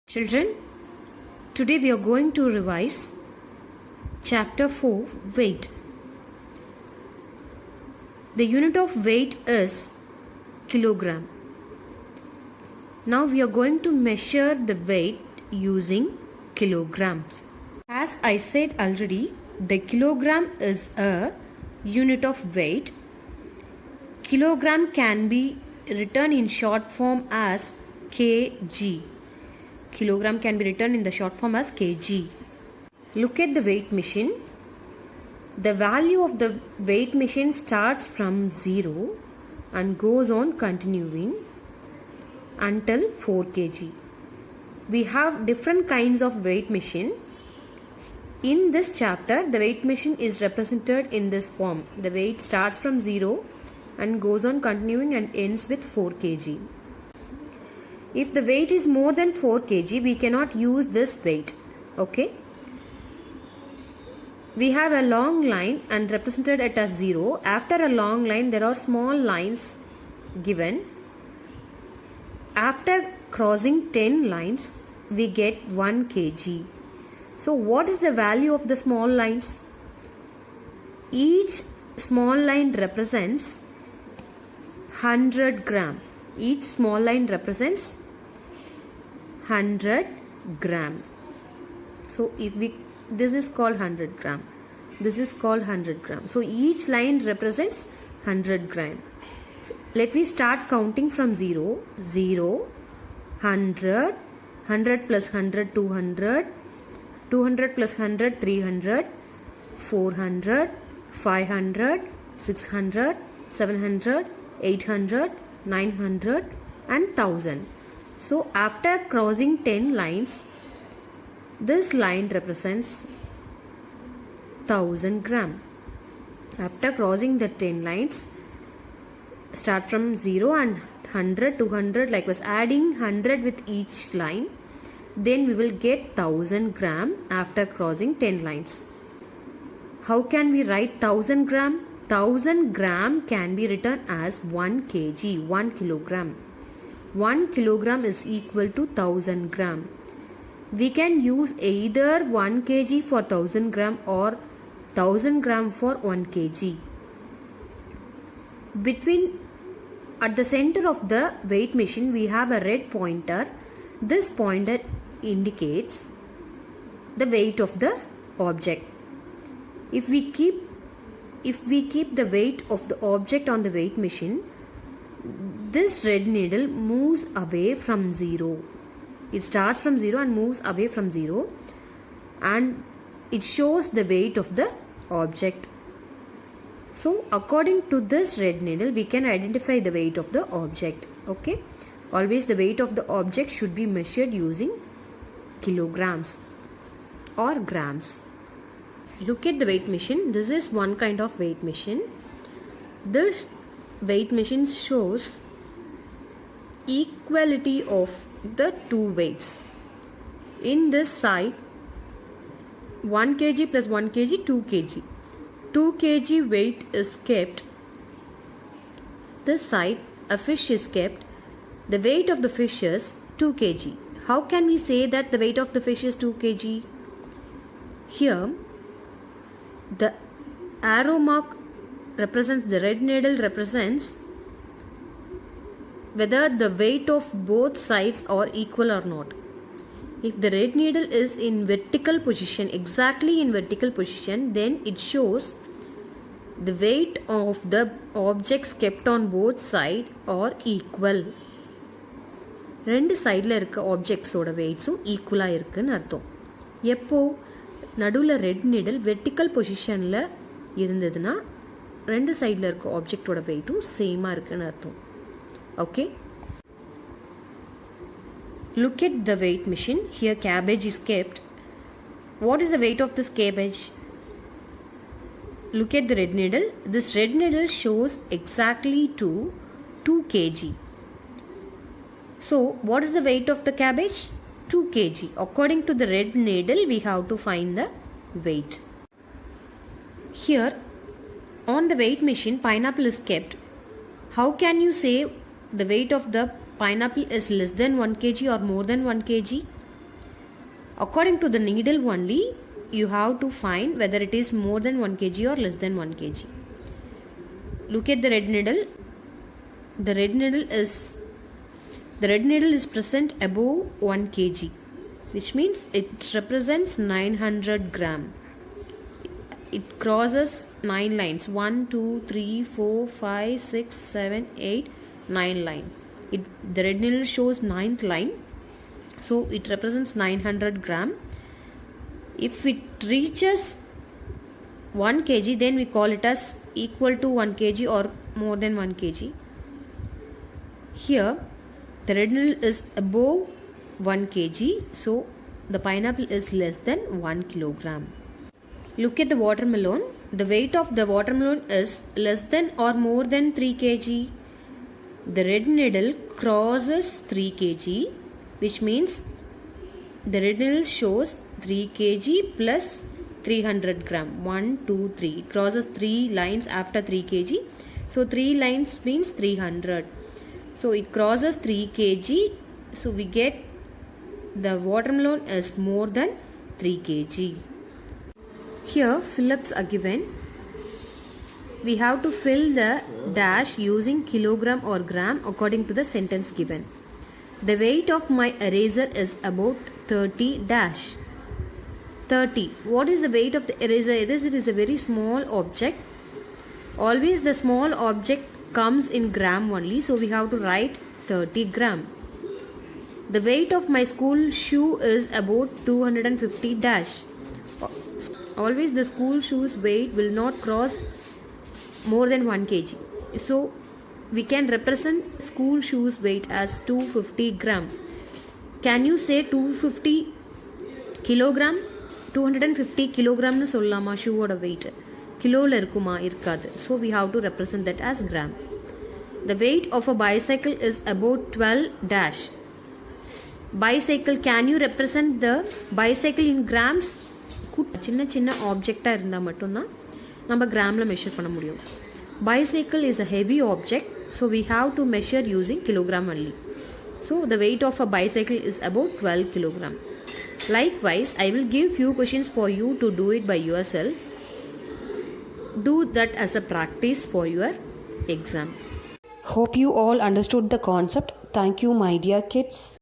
Children, today we are going to revise Chapter 4 Weight. The unit of weight is kilogram. Now we are going to measure the weight using kilograms. As I said already, the kilogram is a unit of weight. Kilogram can be written in short form as kg. Kilogram can be written in the short form as kg. Look at the weight machine. The value of the weight machine starts from 0 and goes on continuing until 4 kg. We have different kinds of weight machine. In this chapter, the weight machine is represented in this form. The weight starts from 0 and goes on continuing and ends with 4 kg. If the weight is more than 4 kg, we cannot use this weight. Okay. We have a long line and represented it as 0. After a long line, there are small lines given. After crossing 10 lines, we get 1 kg. So what is the value of the small lines? Each small line represents 100 gram. Each small line represents 100 gram. So this is called 100 gram. This is called 100 gram. So each line represents 100 gram. So let me start counting from 0. 0, 100, 100 plus 100, 200, 200 plus 100, 300, 400, 500, 600, 700, 800, 900 and 1000. So after crossing 10 lines, this line represents 1000 gram. After crossing the 10 lines, start from 0 and 100, 200, likewise adding 100 with each line. Then we will get 1000 gram after crossing 10 lines. How can we write 1000 gram? 1000 gram can be written as 1 kg, 1 kilogram. 1 kilogram is equal to 1000 gram. We can use either 1 kg for 1000 gram or 1000 gram for 1 kg. At the center of the weight machine, we have a red pointer. This pointer indicates the weight of the object. If we keep the weight of the object on the weight machine, this red needle moves away from 0. It starts from 0 and moves away from 0, and it shows the weight of the object. So according to this red needle, we can identify the weight of the object. Okay. Always the weight of the object should be measured using kilograms or grams. Look at the weight machine. This is one kind of weight machine. This weight machine shows equality of the two weights. In this side, 1 kg plus 1 kg, 2 kg. 2 kg weight is kept. This side, a fish is kept. The weight of the fish is 2 kg. How can we say that the weight of the fish is 2 kg? Here, the arrow mark represents, the red needle represents whether the weight of both sides are equal or not. If the red needle is in vertical position, exactly in vertical position, then it shows the weight of the objects kept on both sides are equal. ரெண்டு சைடில் இருக்க ஆப்ஜெக்ட்ஸோட வெயிட்ஸும் ஈக்குவலாக இருக்குன்னு அர்த்தம். எப்போ நடுவில் red needle vertical பொசிஷனில் இருந்ததுன்னா ரெண்டு சைடில் இருக்க ஆப்ஜெக்டோட வெயிட்டும் சேமாக இருக்குன்னு அர்த்தம். Okay. Look at the weight machine. Here cabbage is kept. What is the weight of this cabbage? Look at the red needle. This red needle shows exactly to 2 kg. So what is the weight of the cabbage? 2 kg. According to the red needle, we have to find the weight. Here on the weight machine, pineapple is kept. How can you say the weight of the pineapple is less than 1 kg or more than 1 kg? According to the needle only, you have to find whether it is more than 1 kg or less than 1 kg. Look at the red needle. The red needle is present above 1 kg, which means it represents 900 gram. It crosses 9 lines. 1, 2, 3, 4, 5, 6, 7, 8, 9 line. The red needle shows 9th line. So it represents 900 gram. If it reaches 1 kg, then we call it as equal to 1 kg or more than 1 kg. Here, the red needle is above 1 kg. So the pineapple is less than 1 kilogram. Look at the watermelon. The weight of the watermelon is less than or more than 3 kg. The red needle crosses 3 kg, which means the red needle shows 3 kg plus 300 gram. 1, 2, 3. It crosses 3 lines after 3 kg. So 3 lines means 300. So it crosses 3 kg. So we get the watermelon is more than 3 kg. Here fill-ups are given. We have to fill the dash using kilogram or gram according to the sentence given. The weight of my eraser is about 30 dash. 30. What is the weight of the eraser? Eraser is a very small object. Always the small object comes in gram only. So we have to write 30 gram. The weight of my school shoe is about 250 dash. Always the school shoes weight will not cross more than 1 kg. So we can represent school shoes weight as 250 gram. Can you say 250 kilogram? 250 kilogram nu sollama shoe oda weight. Kilo la irukuma irukadu. So we have to represent that as gram. The weight of a bicycle is about 12 dash. Bicycle, can you represent the bicycle in grams? சின்ன சின்ன ஆப்ஜெக்டாக இருந்தால் மட்டும்தான் நம்ம கிராமில் measure பண்ண முடியும். Bicycle is a heavy object, so we have to measure using kilogram only. So the weight of a bicycle is about 12 kilogram. Likewise, I will give few questions for you to do it by yourself. Do that as a practice for your exam. Hope you all understood the concept. Thank you, my dear kids.